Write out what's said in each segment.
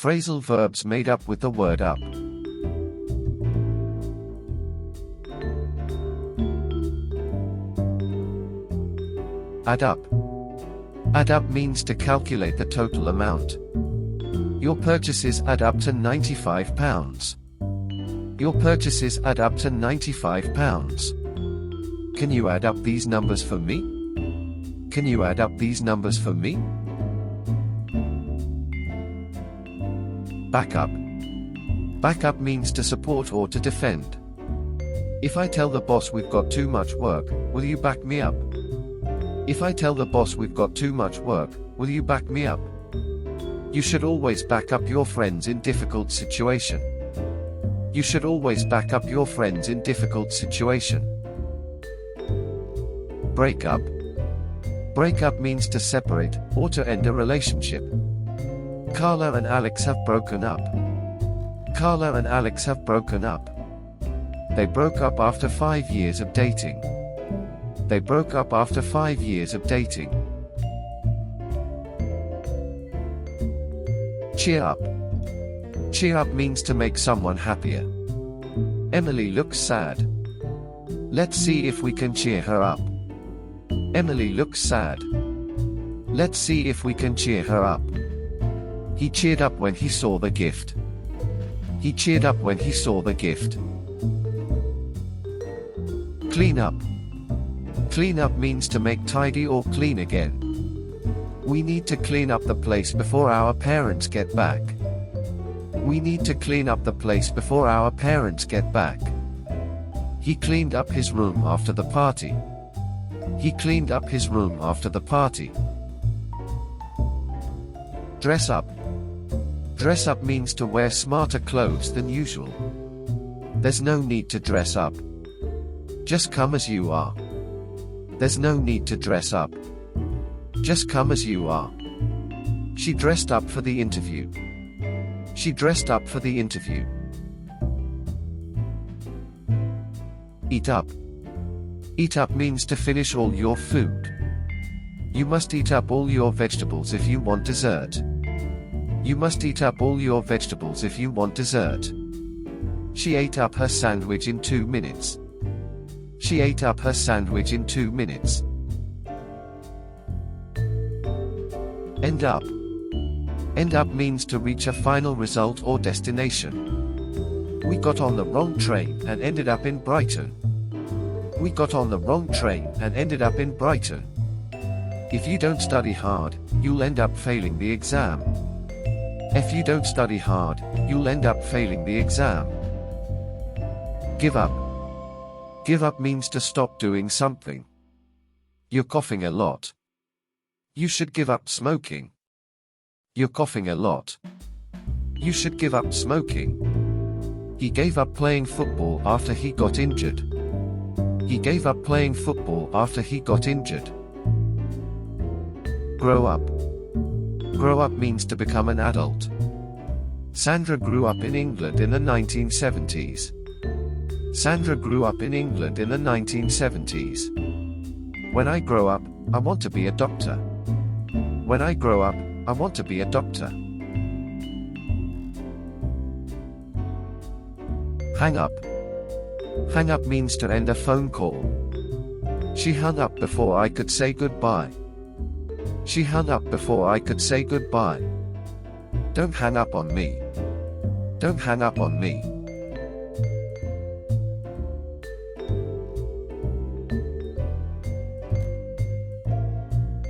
Phrasal verbs made up with the word up. Add up. Add up means to calculate the total amount. Your purchases add up to £95. Your purchases add up to £95. Can you add up these numbers for me? Can you add up these numbers for me? Backup. Backup means to support or to defend. If I tell the boss we've got too much work, will you back me up? If I tell the boss we've got too much work, will you back me up? You should always back up your friends in difficult situation. You should always back up your friends in difficult situation. Breakup. Breakup means to separate, or to end a relationship. Carla and Alex have broken up. Carla and Alex have broken up. They broke up after 5 years of dating. They broke up after 5 years of dating. Cheer up. Cheer up means to make someone happier. Emily looks sad. Let's see if we can cheer her up. Emily looks sad. Let's see if we can cheer her up. He cheered up when he saw the gift. He cheered up when he saw the gift. Clean up. Clean up means to make tidy or clean again. We need to clean up the place before our parents get back. We need to clean up the place before our parents get back. He cleaned up his room after the party. He cleaned up his room after the party. Dress up. Dress up means to wear smarter clothes than usual. There's no need to dress up. Just come as you are. There's no need to dress up. Just come as you are. She dressed up for the interview. She dressed up for the interview. Eat up. Eat up means to finish all your food. You must eat up all your vegetables if you want dessert. You must eat up all your vegetables if you want dessert. She ate up her sandwich in 2 minutes. She ate up her sandwich in 2 minutes. End up. End up means to reach a final result or destination. We got on the wrong train and ended up in Brighton. We got on the wrong train and ended up in Brighton. If you don't study hard, you'll end up failing the exam. If you don't study hard, you'll end up failing the exam. Give up. Give up means to stop doing something. You're coughing a lot. You should give up smoking. You're coughing a lot. You should give up smoking. He gave up playing football after he got injured. He gave up playing football after he got injured. Grow up. Grow up means to become an adult. Sandra grew up in England in the 1970s. Sandra grew up in England in the 1970s. When I grow up, I want to be a doctor. When I grow up, I want to be a doctor. Hang up. Hang up means to end a phone call. She hung up before I could say goodbye. She hung up before I could say goodbye. Don't hang up on me. Don't hang up on me.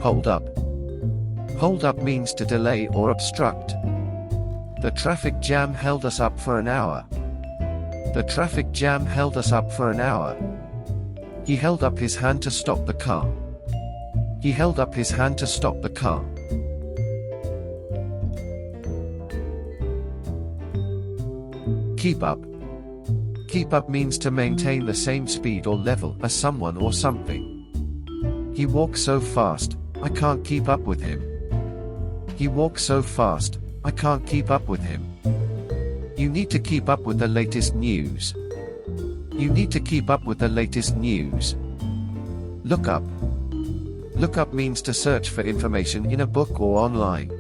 Hold up. Hold up means to delay or obstruct. The traffic jam held us up for an hour. The traffic jam held us up for an hour. He held up his hand to stop the car. He held up his hand to stop the car. Keep up. Keep up means to maintain the same speed or level as someone or something. He walks so fast, I can't keep up with him. He walks so fast, I can't keep up with him. You need to keep up with the latest news. You need to keep up with the latest news. Look up. Look up means to search for information in a book or online.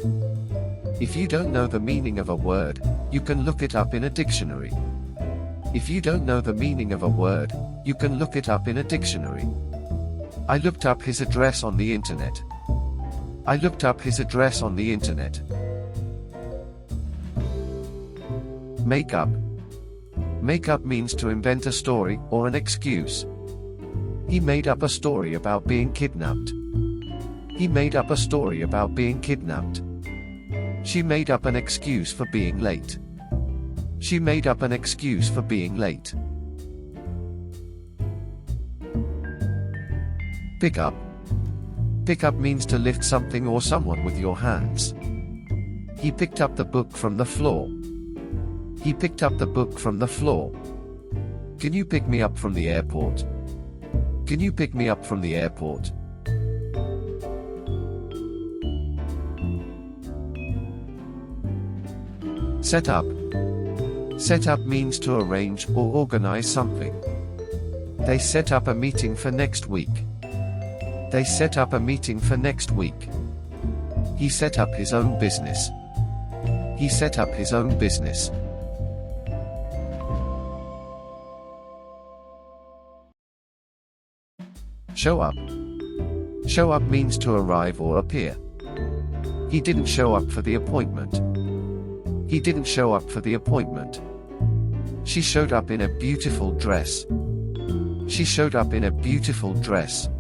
If you don't know the meaning of a word, you can look it up in a dictionary. If you don't know the meaning of a word, you can look it up in a dictionary. I looked up his address on the internet. I looked up his address on the internet. Make up. Make up means to invent a story or an excuse. He made up a story about being kidnapped. He made up a story about being kidnapped. She made up an excuse for being late. She made up an excuse for being late. Pick up. Pick up means to lift something or someone with your hands. He picked up the book from the floor. He picked up the book from the floor. Can you pick me up from the airport? Can you pick me up from the airport? Set up. Set up means to arrange or organize something. They set up a meeting for next week. They set up a meeting for next week. He set up his own business. He set up his own business. Show up. Show up means to arrive or appear. He didn't show up for the appointment. He didn't show up for the appointment. She showed up in a beautiful dress. She showed up in a beautiful dress.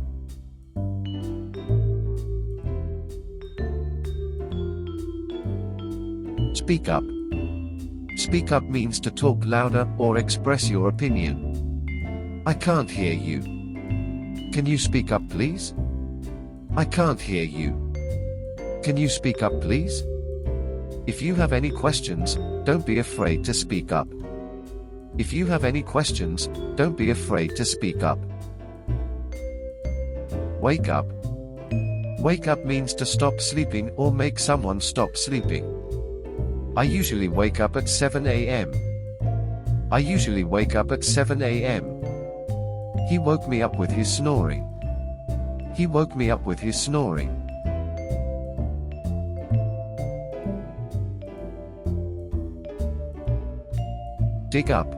Speak up. Speak up means to talk louder or express your opinion. I can't hear you. Can you speak up, please? I can't hear you. Can you speak up, please? If you have any questions, don't be afraid to speak up. If you have any questions, don't be afraid to speak up. Wake up. Wake up means to stop sleeping or make someone stop sleeping. I usually wake up at 7 a.m. I usually wake up at 7 a.m. He woke me up with his snoring. He woke me up with his snoring. Dig up.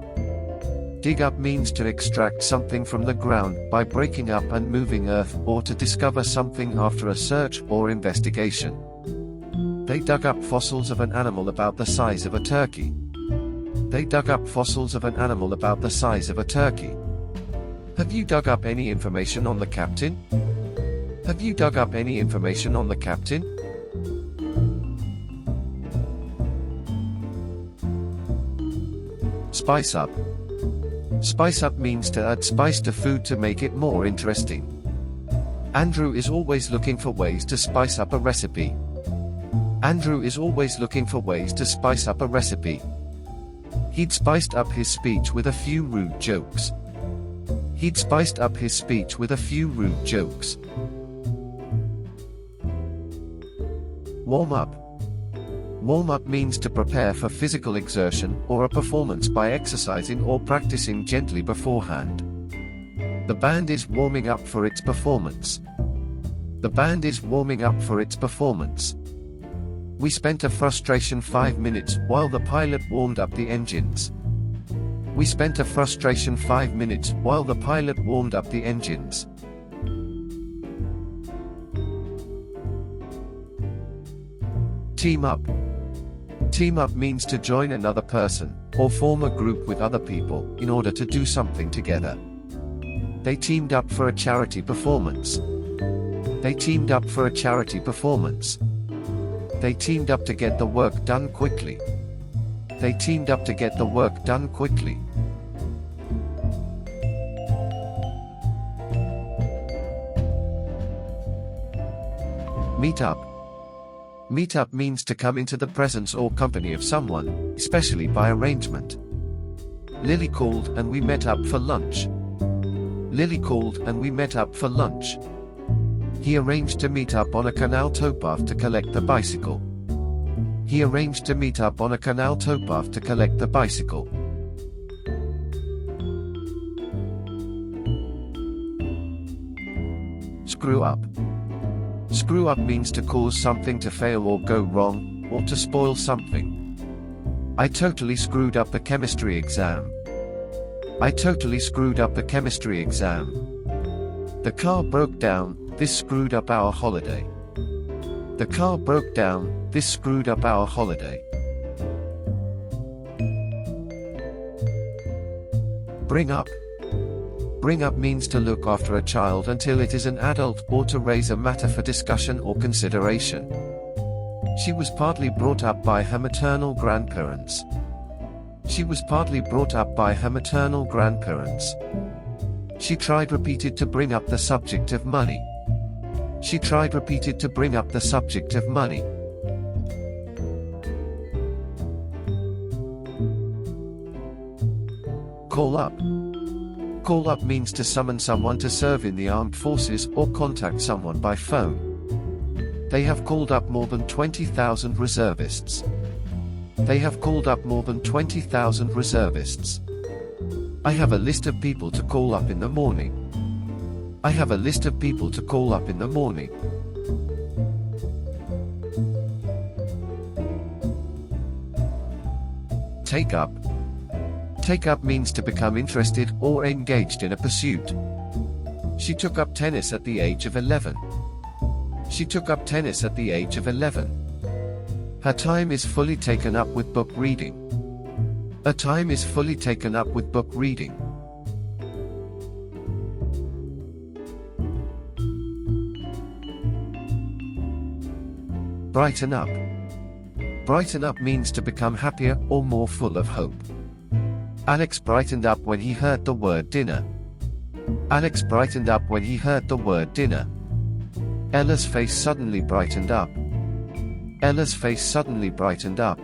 Dig up means to extract something from the ground by breaking up and moving earth or to discover something after a search or investigation. They dug up fossils of an animal about the size of a turkey. They dug up fossils of an animal about the size of a turkey. Have you dug up any information on the captain? Have you dug up any information on the captain? Spice up. Spice up means to add spice to food to make it more interesting. Andrew is always looking for ways to spice up a recipe. Andrew is always looking for ways to spice up a recipe. He'd spiced up his speech with a few rude jokes. He'd spiced up his speech with a few rude jokes. Warm up. Warm up means to prepare for physical exertion or a performance by exercising or practicing gently beforehand. The band is warming up for its performance. The band is warming up for its performance. We spent a frustration 5 minutes while the pilot warmed up the engines. We spent a frustration 5 minutes while the pilot warmed up the engines. Team up. Team up means to join another person, or form a group with other people, in order to do something together. They teamed up for a charity performance. They teamed up for a charity performance. They teamed up to get the work done quickly. They teamed up to get the work done quickly. Meet up. Meet up means to come into the presence or company of someone, especially by arrangement. Lily called and we met up for lunch. Lily called and we met up for lunch. He arranged to meet up on a canal towpath to collect the bicycle. He arranged to meet up on a canal towpath to collect the bicycle. Screw up. Screw up means to cause something to fail or go wrong, or to spoil something. I totally screwed up a chemistry exam. I totally screwed up a chemistry exam. The car broke down, this screwed up our holiday. The car broke down, this screwed up our holiday. Bring up. Bring up means to look after a child until it is an adult or to raise a matter for discussion or consideration. She was partly brought up by her maternal grandparents. She was partly brought up by her maternal grandparents. She tried repeated to bring up the subject of money. She tried repeated to bring up the subject of money. Call up. Call up means to summon someone to serve in the armed forces or contact someone by phone. They have called up more than 20,000 reservists. They have called up more than 20,000 reservists. I have a list of people to call up in the morning. I have a list of people to call up in the morning. Take up. Take up means to become interested or engaged in a pursuit. She took up tennis at the age of 11. She took up tennis at the age of 11. Her time is fully taken up with book reading. Her time is fully taken up with book reading. Brighten up. Brighten up means to become happier or more full of hope. Alex brightened up when he heard the word dinner. Alex brightened up when he heard the word dinner. Ella's face suddenly brightened up. Ella's face suddenly brightened up.